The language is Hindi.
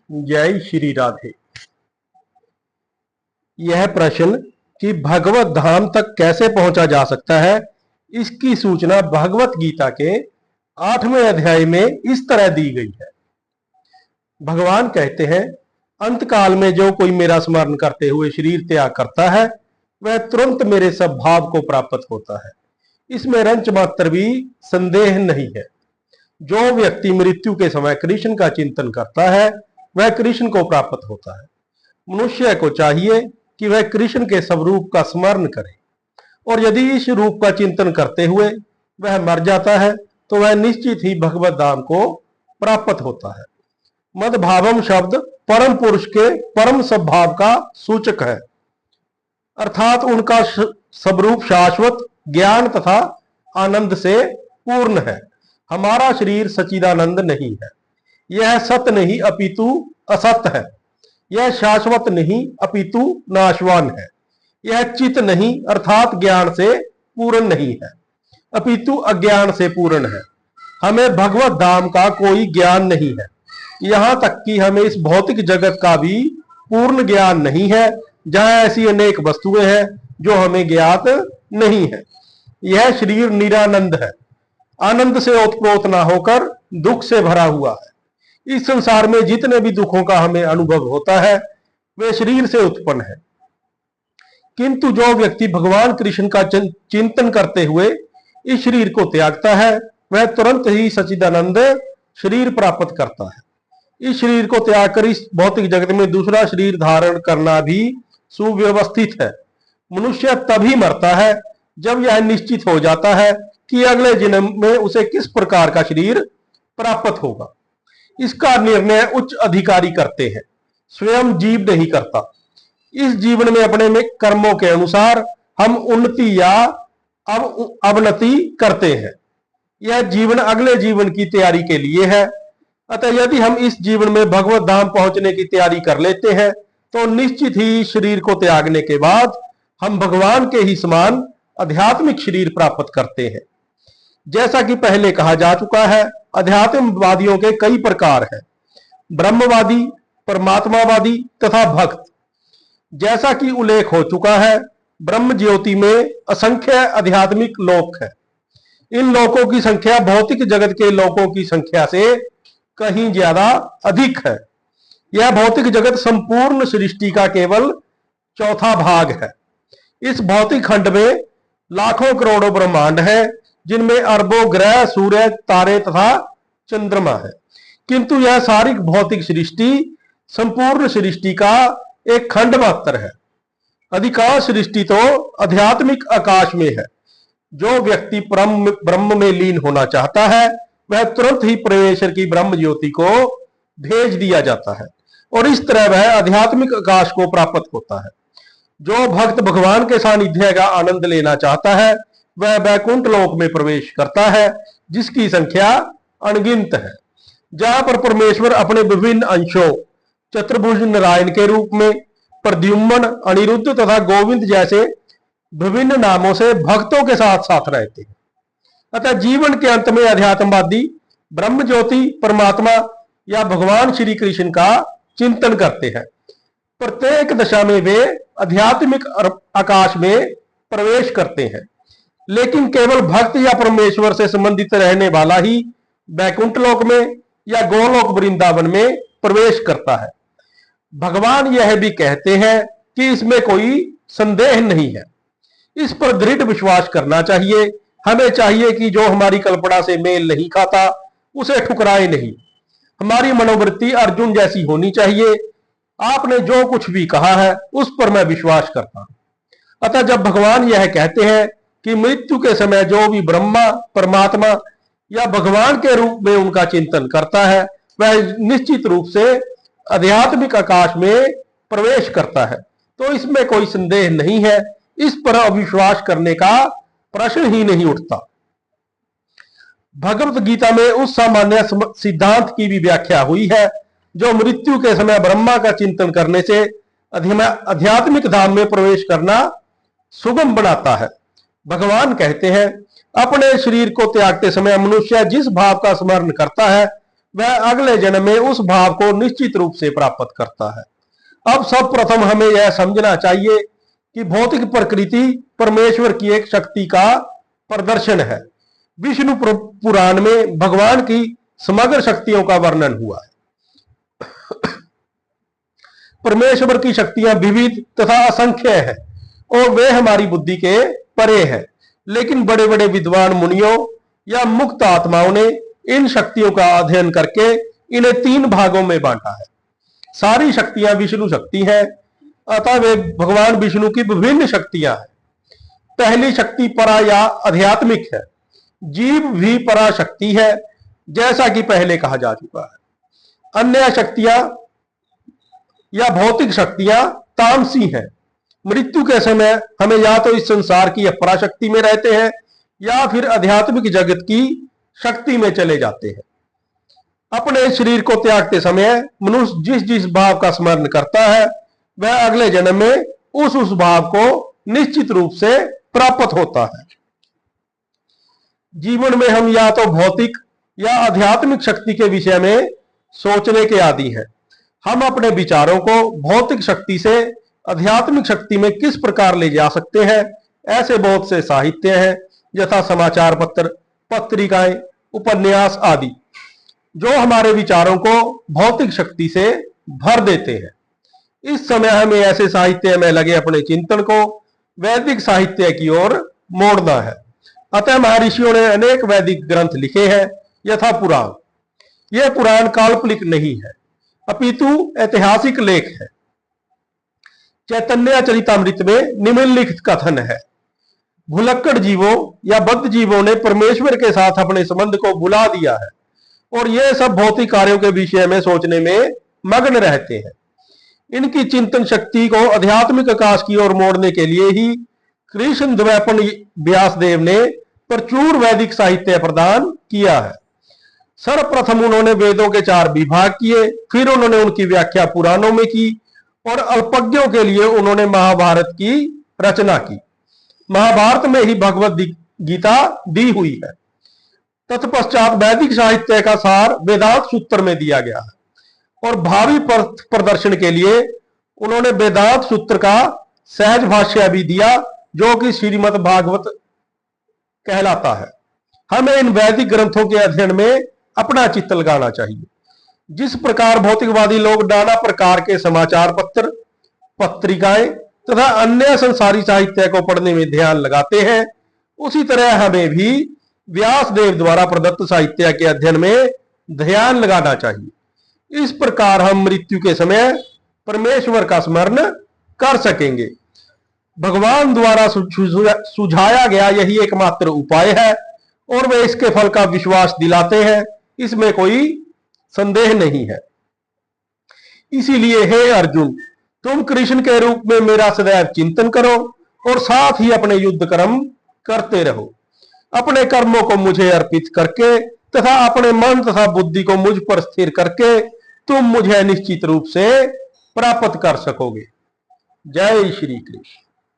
जय श्री राधे। यह प्रश्न कि भगवत धाम तक कैसे पहुंचा जा सकता है, इसकी सूचना भगवत गीता के 8वें अध्याय में इस तरह दी गई है। भगवान कहते हैं, अंत काल में जो कोई मेरा स्मरण करते हुए शरीर त्याग करता है, वह तुरंत मेरे सब भाव को प्राप्त होता है। इसमें रंच मात्र भी संदेह नहीं है। जो व्यक्ति मृत्यु के समय कृष्ण का चिंतन करता है, वह कृष्ण को प्राप्त होता है। मनुष्य को चाहिए कि वह कृष्ण के स्वरूप का स्मरण करे, और यदि इस रूप का चिंतन करते हुए वह मर जाता है तो वह निश्चित ही भगवत धाम को प्राप्त होता है। मदभावम शब्द परम पुरुष के परम स्वभाव का सूचक है, अर्थात उनका स्वरूप शाश्वत ज्ञान तथा आनंद से पूर्ण है। हमारा शरीर सच्चिदानंद नहीं है, यह सत्य नहीं अपितु असत है। यह शाश्वत नहीं अपितु नाशवान है। यह चित नहीं अर्थात ज्ञान से पूर्ण नहीं है, अपितु अज्ञान से पूर्ण है। हमें भगवत धाम का कोई ज्ञान नहीं है, यहां तक कि हमें इस भौतिक जगत का भी पूर्ण ज्ञान नहीं है, जहां ऐसी अनेक वस्तुएं हैं जो हमें ज्ञात नहीं है। यह शरीर निरानंद है, आनंद से ओतप्रोत ना होकर दुख से भरा हुआ है। इस संसार में जितने भी दुखों का हमें अनुभव होता है, वे शरीर से उत्पन्न है। किंतु जो व्यक्ति भगवान कृष्ण का चिंतन करते हुए इस शरीर को त्यागता है, वह तुरंत ही सच्चिदानंद शरीर प्राप्त करता है। इस शरीर को त्याग कर इस भौतिक जगत में दूसरा शरीर धारण करना भी सुव्यवस्थित है। मनुष्य तभी मरता है जब यह निश्चित हो जाता है कि अगले जन्म में उसे किस प्रकार का शरीर प्राप्त होगा। इसका निर्णय उच्च अधिकारी करते हैं, स्वयं जीव नहीं करता। इस जीवन में अपने में कर्मों के अनुसार हम उन्नति या अवनति करते हैं। यह जीवन अगले जीवन की तैयारी के लिए है। अतः यदि हम इस जीवन में भगवत धाम पहुंचने की तैयारी कर लेते हैं, तो निश्चित ही शरीर को त्यागने के बाद हम भगवान के ही समान आध्यात्मिक शरीर प्राप्त करते हैं। जैसा कि पहले कहा जा चुका है, अध्यात्मवादियों के कई प्रकार हैं, ब्रह्मवादी, परमात्मावादी तथा भक्त। जैसा कि उल्लेख हो चुका है, ब्रह्म ज्योति में असंख्य आध्यात्मिक लोक है। इन लोकों की संख्या भौतिक जगत के लोकों की संख्या से कहीं ज्यादा अधिक है। यह भौतिक जगत संपूर्ण सृष्टि का केवल चौथा भाग है। इस भौतिक खंड में लाखों करोड़ों ब्रह्मांड है, जिनमें अरबों ग्रह, सूर्य, तारे तथा चंद्रमा है। किंतु यह सारी भौतिक सृष्टि संपूर्ण सृष्टि का एक खंड मात्र है। अधिकांश सृष्टि तो आध्यात्मिक आकाश में है। जो व्यक्ति ब्रह्म में लीन होना चाहता है, वह तुरंत ही परमेश्वर की ब्रह्म ज्योति को भेज दिया जाता है, और इस तरह वह आध्यात्मिक आकाश को प्राप्त होता है। जो भक्त भगवान के सानिध्य का आनंद लेना चाहता है, वह वैकुंठ लोक में प्रवेश करता है, जिसकी संख्या अनगिनत है। जहां पर परमेश्वर अपने विभिन्न अंशों चतुर्भुज नारायण के रूप में, प्रद्युम्न, अनिरुद्ध तथा गोविंद जैसे विभिन्न नामों से भक्तों के साथ साथ रहते हैं। अतः जीवन के अंत में अध्यात्मवादी ब्रह्म ज्योति, परमात्मा या भगवान श्री कृष्ण का चिंतन करते हैं। प्रत्येक दशा में वे आध्यात्मिक आकाश में प्रवेश करते हैं, लेकिन केवल भक्त या परमेश्वर से संबंधित रहने वाला ही वैकुंठ लोक में या गोलोक वृंदावन में प्रवेश करता है। भगवान यह भी कहते हैं कि इसमें कोई संदेह नहीं है। इस पर दृढ़ विश्वास करना चाहिए। हमें चाहिए कि जो हमारी कल्पना से मेल नहीं खाता, उसे ठुकराए नहीं। हमारी मनोवृत्ति अर्जुन जैसी होनी चाहिए। आपने जो कुछ भी कहा है, उस पर मैं विश्वास करता हूं। अतः जब भगवान यह कहते हैं कि मृत्यु के समय जो भी ब्रह्मा, परमात्मा या भगवान के रूप में उनका चिंतन करता है, वह निश्चित रूप से आध्यात्मिक आकाश में प्रवेश करता है, तो इसमें कोई संदेह नहीं है। इस पर अविश्वास करने का प्रश्न ही नहीं उठता। भगवत गीता में उस सामान्य सिद्धांत की भी व्याख्या हुई है जो मृत्यु के समय ब्रह्मा का चिंतन करने से आध्यात्मिक धाम में प्रवेश करना सुगम बनाता है। भगवान कहते हैं, अपने शरीर को त्यागते समय मनुष्य जिस भाव का स्मरण करता है, वह अगले जन्म में उस भाव को निश्चित रूप से प्राप्त करता है। अब सब प्रथम हमें यह समझना चाहिए कि भौतिक प्रकृति परमेश्वर की एक शक्ति का प्रदर्शन है। विष्णु पुराण में भगवान की समग्र शक्तियों का वर्णन हुआ है। परमेश्वर की शक्तियां विविध तथा असंख्य है और वे हमारी बुद्धि के परे है, लेकिन बड़े बड़े विद्वान मुनियों या मुक्त आत्माओं ने इन शक्तियों का अध्ययन करके इन्हें 3 भागों में बांटा है। सारी शक्तियां विष्णु शक्ति हैं, अतः वे भगवान विष्णु की विभिन्न शक्तियां हैं। पहली शक्ति परा या आध्यात्मिक है। जीव भी परा शक्ति है, जैसा कि पहले कहा जा चुका है। अन्य शक्तियां या भौतिक शक्तियां तामसी हैं। मृत्यु के समय हमें या तो इस संसार की अपरा शक्ति में रहते हैं या फिर आध्यात्मिक जगत की शक्ति में चले जाते हैं। अपने शरीर को त्यागते समय मनुष्य जिस जिस भाव का स्मरण करता है वह अगले जन्म में उस भाव को निश्चित रूप से प्राप्त होता है। जीवन में हम या तो भौतिक या आध्यात्मिक शक्ति के विषय में सोचने के आदी हैं। हम अपने विचारों को भौतिक शक्ति से आध्यात्मिक शक्ति में किस प्रकार ले जा सकते हैं, ऐसे बहुत से साहित्य हैं, यथा समाचार पत्र, पत्रिकाएं, उपन्यास आदि, जो हमारे विचारों को भौतिक शक्ति से भर देते हैं। इस समय हमें ऐसे साहित्य में लगे अपने चिंतन को वैदिक साहित्य की ओर मोड़ना है। अतः महर्षियों ने अनेक वैदिक ग्रंथ लिखे हैं, यथा पुराण। यह पुराण काल्पनिक नहीं है, अपितु ऐतिहासिक लेख है। चैतन्य चरितामृत में निम्नलिखित कथन है। भुलक्कड़ जीवों या बद्ध जीवों ने परमेश्वर के साथ अपने संबंध को भुला दिया है और ये सब भौतिक कार्यों के विषय में सोचने में मग्न रहते हैं। इनकी चिंतन शक्ति को आध्यात्मिक आकाश की ओर मोड़ने के लिए ही कृष्ण द्वैपन व्यासदेव ने प्रचुर वैदिक साहित्य प्रदान किया है। सर्वप्रथम उन्होंने वेदों के 4 विभाग किए, फिर उन्होंने उनकी व्याख्या पुराणों में की और अल्पज्ञों के लिए उन्होंने महाभारत की रचना की। महाभारत में ही भगवत गीता दी हुई है। तत्पश्चात वैदिक साहित्य का सार वेदांत सूत्र में दिया गया है और भावी प्रदर्शन के लिए उन्होंने वेदांत सूत्र का सहज भाष्य भी दिया, जो कि श्रीमद् भागवत कहलाता है। हमें इन वैदिक ग्रंथों के अध्ययन में अपना चित्त लगाना चाहिए। जिस प्रकार भौतिकवादी लोग नाना प्रकार के समाचार पत्र, पत्रिकाएं तथा अन्य संसारी साहित्य को पढ़ने में ध्यान लगाते हैं, उसी तरह हमें भी व्यासदेव द्वारा प्रदत्त साहित्य के अध्ययन में ध्यान लगाना चाहिए। इस प्रकार हम मृत्यु के समय परमेश्वर का स्मरण कर सकेंगे। भगवान द्वारा सुझाया गया यही एकमात्र उपाय है और वे इसके फल का विश्वास दिलाते हैं, इसमें कोई संदेह नहीं है। इसीलिए हे अर्जुन, तुम कृष्ण के रूप में मेरा सदैव चिंतन करो और साथ ही अपने युद्ध कर्म करते रहो। अपने कर्मों को मुझे अर्पित करके तथा अपने मन तथा बुद्धि को मुझ पर स्थिर करके तुम मुझे निश्चित रूप से प्राप्त कर सकोगे। जय श्री कृष्ण।